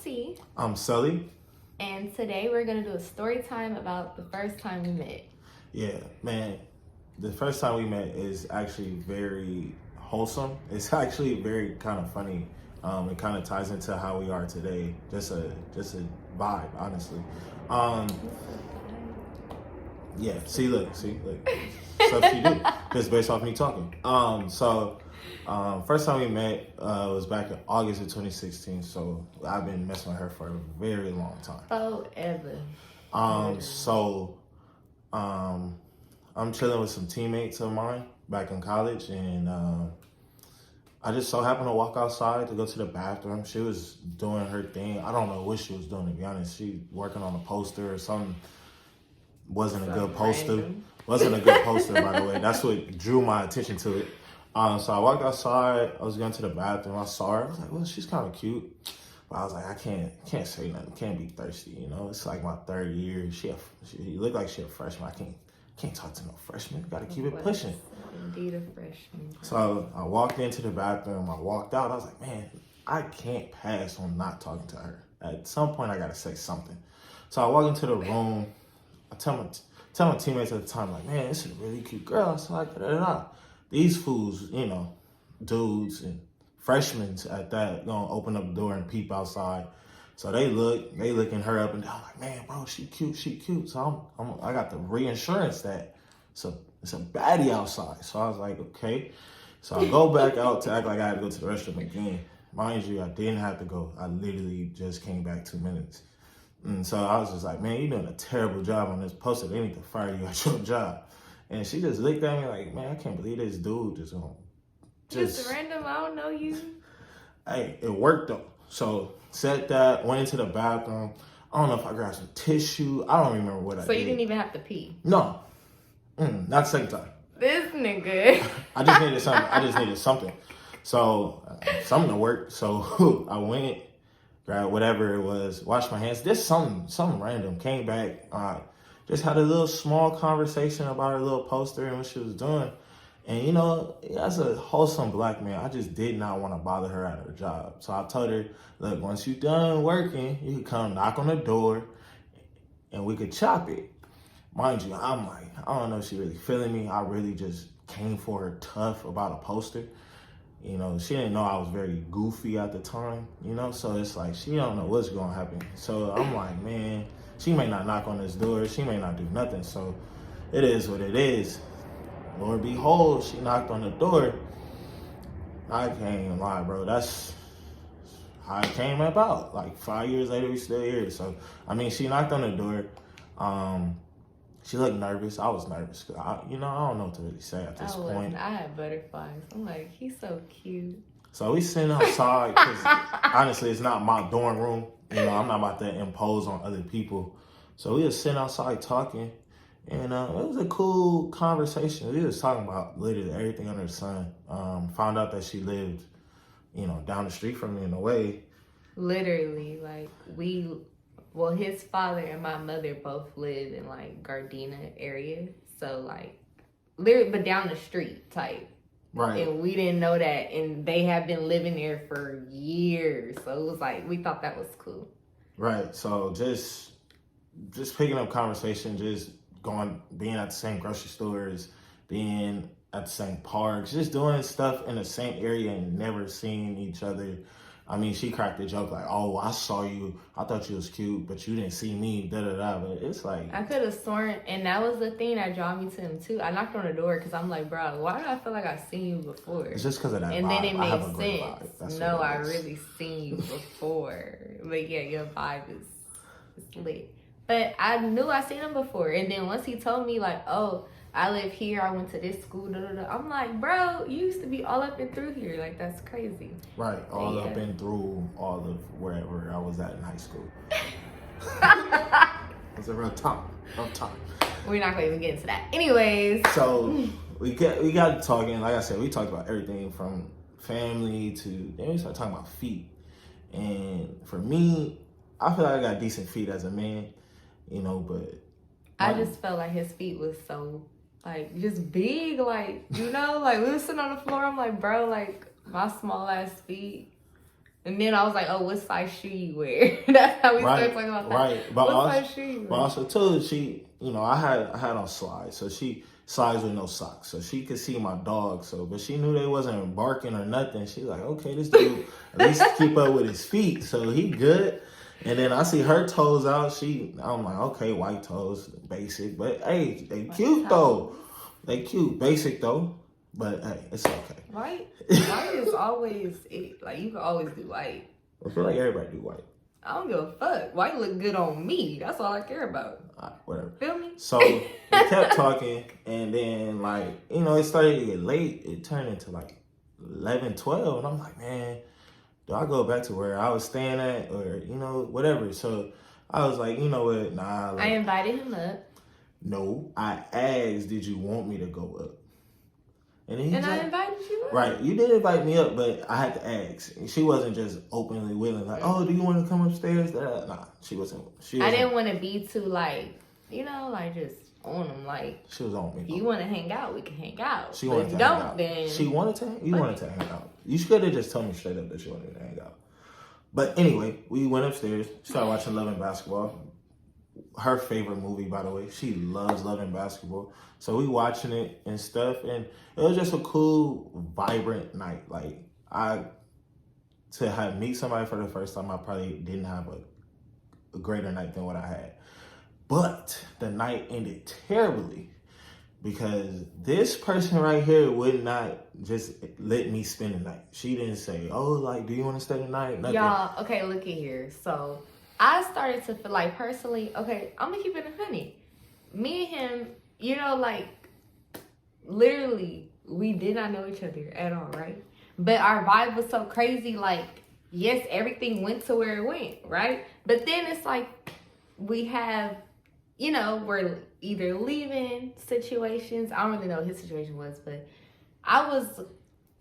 T. I'm Sully. And today we're going to do a story time about the first time we met. Yeah, man, the first time we met is actually very wholesome. It's actually very kind of funny. It kind of ties into how we are today. Just a vibe, honestly. Yeah, look. Stuff she do. Just based off me talking. First time we met was back in August of 2016. So I've been messing with her for a very long time. Forever. I'm chilling with some teammates of mine back in college, and I just so happened to walk outside to go to the bathroom. She was doing her thing. I don't know what she was doing, to be honest. She working on a poster or something. Wasn't a good poster, by the way. That's what drew my attention to it. So I walked outside. I was going to the bathroom. I saw her. I was like, well, she's kind of cute. But I was like, I can't say nothing. Can't be thirsty, you know. It's like my third year. She looked like she a freshman. I can't talk to no freshman. Got to keep it pushing. Indeed, a freshman. So I walked into the bathroom. I walked out. I was like, man, I can't pass on not talking to her. At some point, I got to say something. So I walk into the room. I tell my teammates at the time, like, man, this is a really cute girl. I said, da-da-da. These fools, you know, dudes and freshmen at that, gonna open up the door and peep outside. So they looking her up and down, like, man, bro, she cute. So I got the reassurance that it's a baddie outside. So I was like, okay. So I go back out to act like I had to go to the restroom again. Mind you, I didn't have to go. I literally just came back 2 minutes. And so I was just like, man, you're doing a terrible job on this poster. They need to fire you at your job. And she just looked at me like, man, I can't believe this dude just random, I don't know you. Hey, it worked though. So said that, went into the bathroom. I don't know if I grabbed some tissue. I don't remember what I did. So you didn't even have to pee? No. Not the second time. This nigga. I just needed something. So something to work. So I went, grabbed whatever it was, washed my hands. Just something random. Came back. Just had a little small conversation about her little poster and what she was doing. And, you know, as a wholesome black man, I just did not want to bother her at her job. So I told her, look, once you're done working, you can come knock on the door and we could chop it. Mind you, I'm like, I don't know if she really feeling me. I really just came for her tough about a poster. You know, she didn't know I was very goofy at the time, you know? So it's like, she don't know what's going to happen. So I'm like, man, she may not knock on this door. She may not do nothing. So it is what it is. Lord behold, she knocked on the door. I can't even lie, bro. That's how it came about. Like 5 years later, we still here. So, I mean, she knocked on the door. She looked nervous. I was nervous. I don't know what to really say at this point. I had butterflies. I'm like, he's so cute. So we sitting outside because honestly, it's not my dorm room. You know, I'm not about to impose on other people. So we were sitting outside talking. And it was a cool conversation. We was talking about literally everything under the sun. Found out that she lived, you know, down the street from me in a way. Literally, like his father and my mother both live in like Gardena area. So like, literally, but down the street type. Right. And we didn't know that. And they have been living there for years. So it was like, we thought that was cool. Right. So just picking up conversation, just being at the same grocery stores, being at the same parks, just doing stuff in the same area and never seeing each other. I mean, she cracked a joke like, oh, I saw you. I thought you was cute, but you didn't see me, da-da-da. But it's like... I could have sworn, and that was the thing that drew me to him, too. I knocked on the door because I'm like, bro, why do I feel like I've seen you before? It's just because of that and vibe. Then it made sense. No, I really seen you before. But yeah, your vibe is lit. But I knew I seen him before. And then once he told me, like, oh, I live here, I went to this school, da-da-da. I'm like, bro, you used to be all up and through here. Like, that's crazy. Right, all up and through all of wherever I was at in high school. It was a rough time. We're not going to even get into that. Anyways. So, we got talking. Like I said, we talked about everything from family to, then we started talking about feet. And for me, I feel like I got decent feet as a man. You know, but I just felt like his feet was so, like, just big, like, you know, like, we were sitting on the floor, I'm like, bro, like, my small ass feet, And then I was like, oh, what size shoe you wear? That's how we started talking about that. Right. But what also, size shoe you wear? But also too, she, I had on slides, so she slides with no socks, so she could see my dog. So, but she knew they wasn't barking or nothing. She's like, okay, this dude at least keep up with his feet, so he good. And then I see her toes out. I'm like, okay, white toes, basic, but hey, they cute though. They cute, basic though. But hey, it's okay. White is always like you can always do white. I feel like everybody do white. I don't give a fuck. White look good on me. That's all I care about. Whatever. Feel me? So we kept talking, and then it started to get late. It turned into 11, 12, and I'm like, man, do I go back to where I was staying at, or whatever? So I was like, you know what? Nah. I invited him up. No, I asked, did you want me to go up? And I invited you up. Right, you did invite me up, but I had to ask. She wasn't just openly willing, like, oh, do you want to come upstairs? Nah, she wasn't. I didn't want to be too just on them. Like, she was on me. If you want to hang out, we can hang out. She wanted to hang out. Then she wanted to. You wanted to hang out. You should have just told me straight up that you wanted to hang out. But anyway, we went upstairs, started watching Love and Basketball. Her favorite movie, by the way. She loves Love and Basketball. So we watching it and stuff, and it was just a cool, vibrant night. Like, to meet somebody for the first time, I probably didn't have a greater night than what I had. But the night ended terribly because this person right here would not just let me spend the night. She didn't say, oh, do you want to stay the night? Nothing. Y'all, okay, look at here. So I started to feel like, personally, okay, I'm going to keep it a honey. Me and him, literally, we did not know each other at all, right? But our vibe was so crazy, yes, everything went to where it went, right? But then it's we have, we're either leaving situations. I don't really know what his situation was, but I was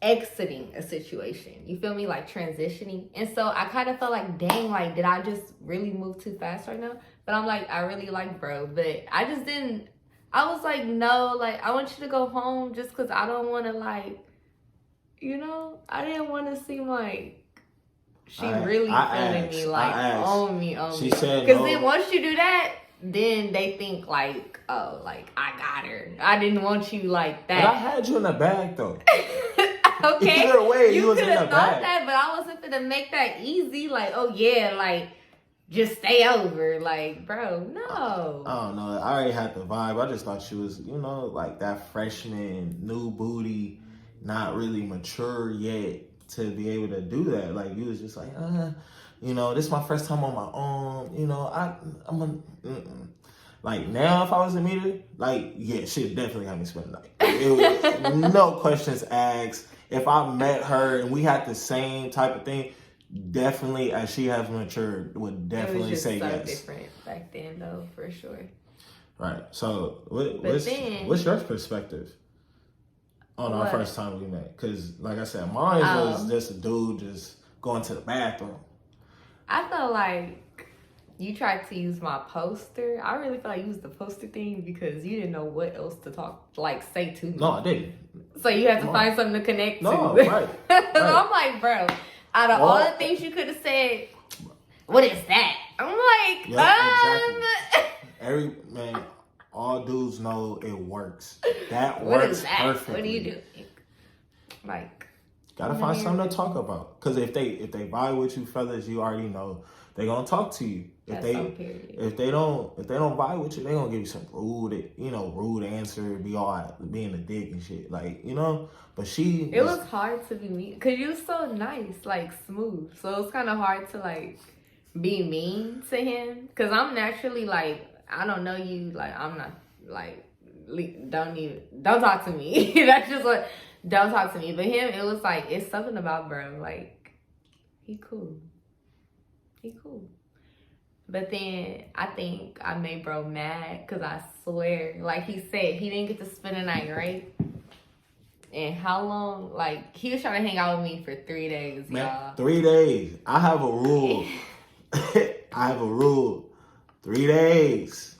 exiting a situation. You feel me? Transitioning. And so I kind of felt like, dang, did I just really move too fast right now? But I'm I really like bro, but I just didn't. I was like, no, I want you to go home just because I don't want to I didn't want to seem like she really feeling me, on me. She said because then once you do that, then they think oh, I got her. I didn't want you like that. But I had you in the bag though. Okay. Either way, you was in the bag. bag. But I wasn't gonna make that easy. Oh yeah, just stay over. Bro, no. I don't know. I already had the vibe. I just thought she was, that freshman, new booty, not really mature yet to be able to do that. You was just this is my first time on my own. I'm a, now if I was to meet her, yeah, she'd definitely have me spend the night. It was, no questions asked. If I met her and we had the same type of thing, definitely, as she has matured, would definitely say yes. It was just so different back then, though, for sure. Right. So, what's your perspective on our first time we met? Because, like I said, mine was just a dude just going to the bathroom. I felt like you tried to use my poster. I really feel like you used the poster thing because you didn't know what else to say to me. No, I didn't. So you had to find something to connect to. No, right. So I'm like, bro, out of all the things you could have said, what is that? I'm like, exactly. All dudes know it works. That works perfectly. What do you do? Gotta find something to talk about. Because if they vibe with you, fellas, you already know they're gonna talk to you. If they don't vibe with you, they gonna give you some rude answer, being a dick and shit. But it was hard to be mean because you was so nice, smooth. So it was kind of hard to be mean to him because I'm naturally I don't know you, I'm not don't talk to me. That's just don't talk to me. But him, it was it's something about bro, he cool. But then I think I made bro mad because I swear, he said, he didn't get to spend the night, right? And how long? He was trying to hang out with me for 3 days, y'all. 3 days. I have a rule. 3 days.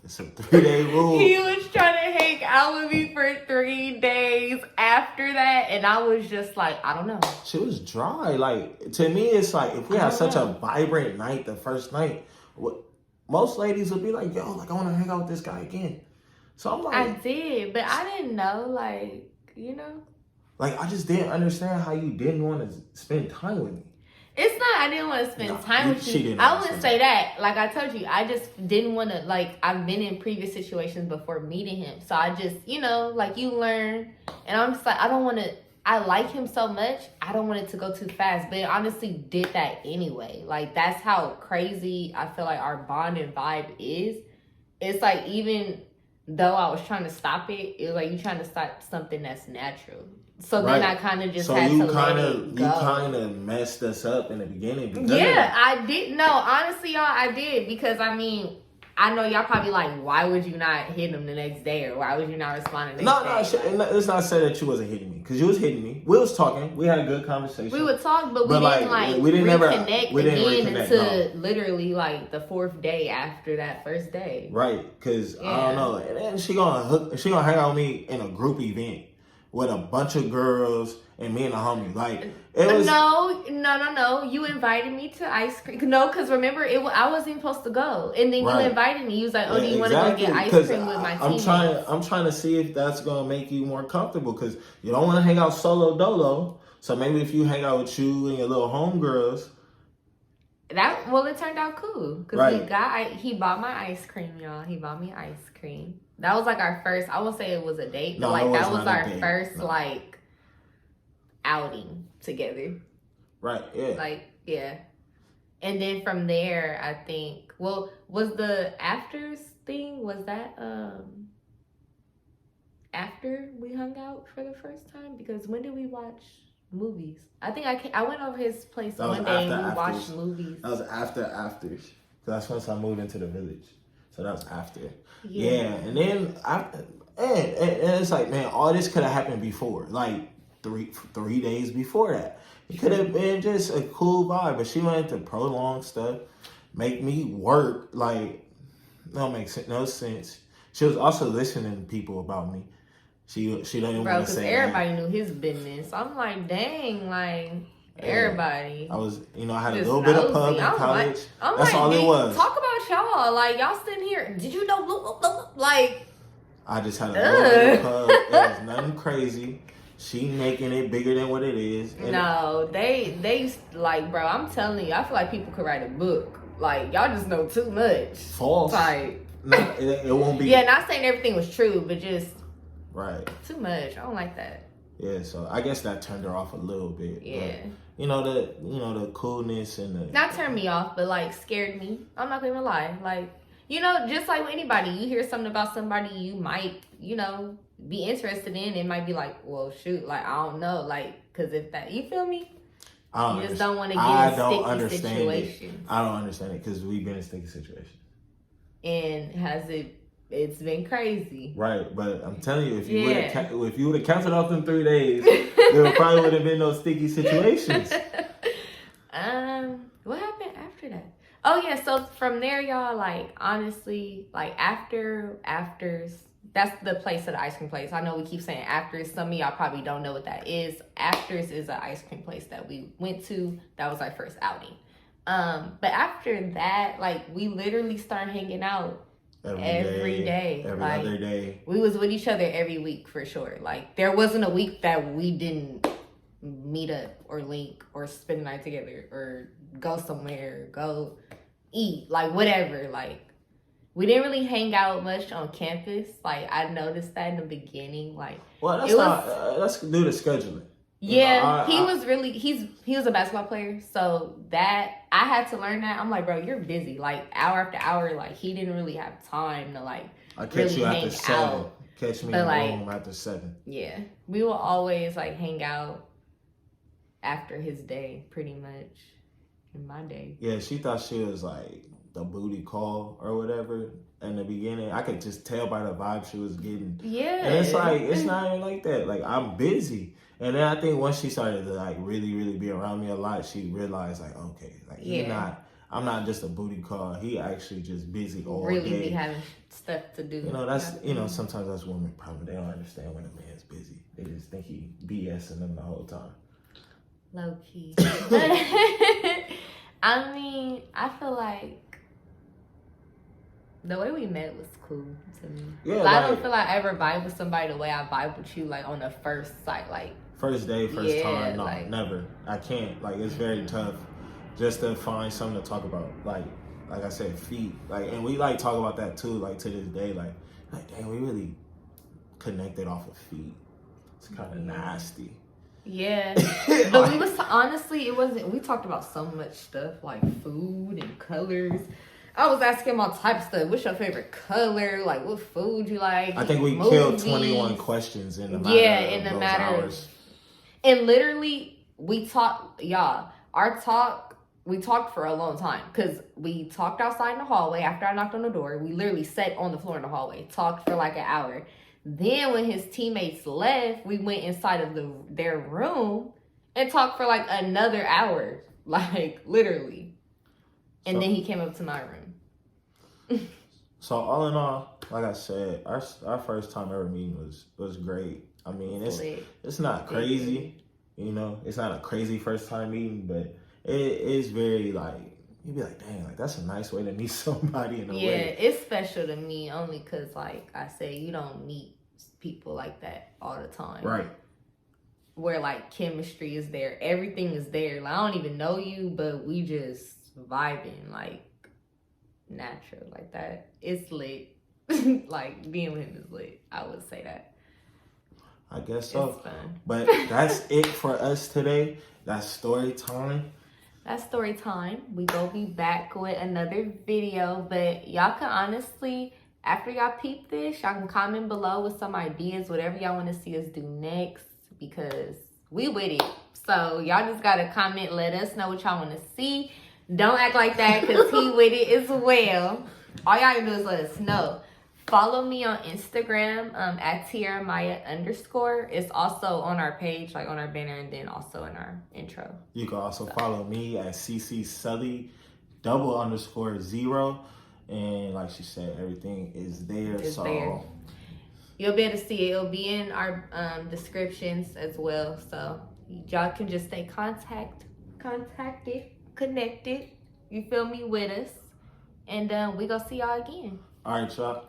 It's a 3-day rule. He was trying to hang out with me for 3 days after that, and I was just like, I don't know. She was dry. Like, to me, it's like, if we had such a vibrant night the first night, most ladies would be like, yo, like, I want to hang out with this guy again. So I'm like... I did, but I didn't know, like, you know? Like, I just didn't understand how you didn't want to spend time with me. It's not I didn't want to spend time with you. I wouldn't say that. Like I told you, I just didn't want to, like, I've been in previous situations before meeting him. So I just, you know, like, you learn. And I'm just like, I don't want to, I like him so much. I don't want it to go too fast. But it honestly did that anyway. Like, that's how crazy I feel like our bond and vibe is. It's like, even though I was trying to stop it, it was like you trying to stop something that's natural. So then I kind of just had to let it go. You kind of messed us up in the beginning. Yeah, I did. No, honestly, y'all, I did. Because, I mean, I know y'all probably like, why would you not hit him the next day? Or why would you not respond the next day? No, it's not said that you wasn't hitting me. Because you was hitting me. We was talking. We had a good conversation. We would talk, but we didn't reconnect again until literally like the 4th day after that first day. Right. Because, I don't know. And then she gonna hang out with me in a group event with a bunch of girls and me and a homie. Like, it was... No. You invited me to ice cream. No, because remember, I wasn't supposed to go. And then you invited me. You was like, oh, do you want to go get ice cream with my teammates? I'm trying to see if that's going to make you more comfortable, because you don't want to hang out solo dolo. So maybe if you hang out with you and your little homegirls. It turned out cool. Because he bought my ice cream, y'all. He bought me ice cream. That was like our first, I won't say it was a date, but like that was our first like outing together. Right, yeah. Like, yeah. And then from there, I think, was the afters thing, was that after we hung out for the first time? Because when did we watch movies? I think I went over his place one day and we watched movies. That was afters. So that's once I moved into the village. So that was after. Yeah. And then and it's like, man, all this could have happened before. Like 3 days before that. It could have been just a cool vibe. But she wanted to prolong stuff, make me work. Like, don't make no sense. She was also listening to people about me. She don't even want to say everybody knew his business. I'm like, dang, like, everybody. I was, I had a little bit of pub in college. That's all it was. Talk about y'all. Like, y'all sitting here. Did you know? Like, I just had a little bit of pub. It was nothing crazy. She making it bigger than what it is. No, they like, bro, I'm telling you, I feel like people could write a book. Like, y'all just know too much. False. Like, no, it won't be. Yeah, not saying everything was true, but just too much. I don't like that. Yeah, so I guess that turned her off a little bit. Yeah. But, the coolness and the... Not turned me off, but, like, scared me. I'm not gonna lie. Like, just like with anybody, you hear something about somebody you might, be interested in, it might be like, well, shoot, like, I don't know, like, because if that, you feel me? You just don't want to get in sticky situations. I don't understand it, because we've been in sticky situations. And it's been crazy. Right, but I'm telling you, if you would have counted off them 3 days, there probably would have been no sticky situations. What happened after that? Oh yeah, so from there, y'all, like, honestly, like, afters, that's the place of the ice cream place. I know we keep saying afters. Some of y'all probably don't know what that is. Afters is an ice cream place that we went to. That was our first outing. But after that, like, we literally started hanging out every day. Every other day. We was with each other every week for sure. Like, there wasn't a week that we didn't meet up or link or spend the night together or go somewhere, go eat, like, whatever. Like, we didn't really hang out much on campus. Like, I noticed that in the beginning. Like, well, that's due to scheduling. Yeah, he was a basketball player, so that I had to learn that. I'm like, bro, you're busy. Like, hour after hour, like, he didn't really have time to, like, really hang out. Catch me in the room after 7. Yeah, we will always, like, hang out after his day, pretty much, in my day. Yeah, she thought she was, like, the booty call or whatever in the beginning. I could just tell by the vibe she was getting. Yeah. And it's like, it's not even like that. Like, I'm busy. And then I think once she started to, like, really, really be around me a lot, she realized, like, okay, like, you're not I'm not just a booty call. He actually just busy all day. Really be having stuff to do. You know, that's sometimes that's women's problem. They don't understand when a man's busy. They just think he BSing them the whole time. Low key. I mean, I feel like the way we met was cool to me. Yeah, I don't feel like I ever vibe with somebody the way I vibe with you, like on the first sight, like first day, first time. No, like, never. I can't. Like, it's very tough just to find something to talk about. Like I said, feet. Like, and we like talk about that too. Like to this day, like dang, we really connected off of feet. It's kind of nasty. Yeah, but we was honestly, it wasn't. We talked about so much stuff like food and colors. I was asking him all types of stuff. What's your favorite color? Like, what food you like? I think we killed 21 questions in the matter in the matter hours. And literally, we talked, y'all. We talked for a long time because we talked outside in the hallway after I knocked on the door. We literally sat on the floor in the hallway, talked for like an hour. Then when his teammates left, we went inside of their room and talked for like another hour, like literally. And then he came up to my room. So all in all, like I said, our first time ever meeting was great. I mean, it's not crazy, you know. It's not a crazy first time meeting, but it is very like you'd be like, dang, like that's a nice way to meet somebody in a way. Yeah, it's special to me only because, like I said, you don't meet people like that all the time. Right. Where like chemistry is there, everything is there. Like I don't even know you, but we just vibing like natural like that. It's lit. Like being with him is lit. I would say that. I guess so. It's fun. But that's it for us today. That's story time. That's story time. We gonna be back with another video, but y'all can honestly, after y'all peep this, y'all can comment below with some ideas, whatever y'all want to see us do next, because we with it. So y'all just gotta comment, let us know what y'all want to see. Don't act like that, because he with it as well. All y'all can do is let us know. Follow me on Instagram at @TierraMaya_. It's also on our page, like on our banner, and then also in our intro. You can also follow me at Sully _0. And like she said, everything is there. It's so there. You'll be able to see it. It'll be in our descriptions as well. So y'all can just stay connected. You feel me, with us. And we gonna see y'all again. All right, y'all.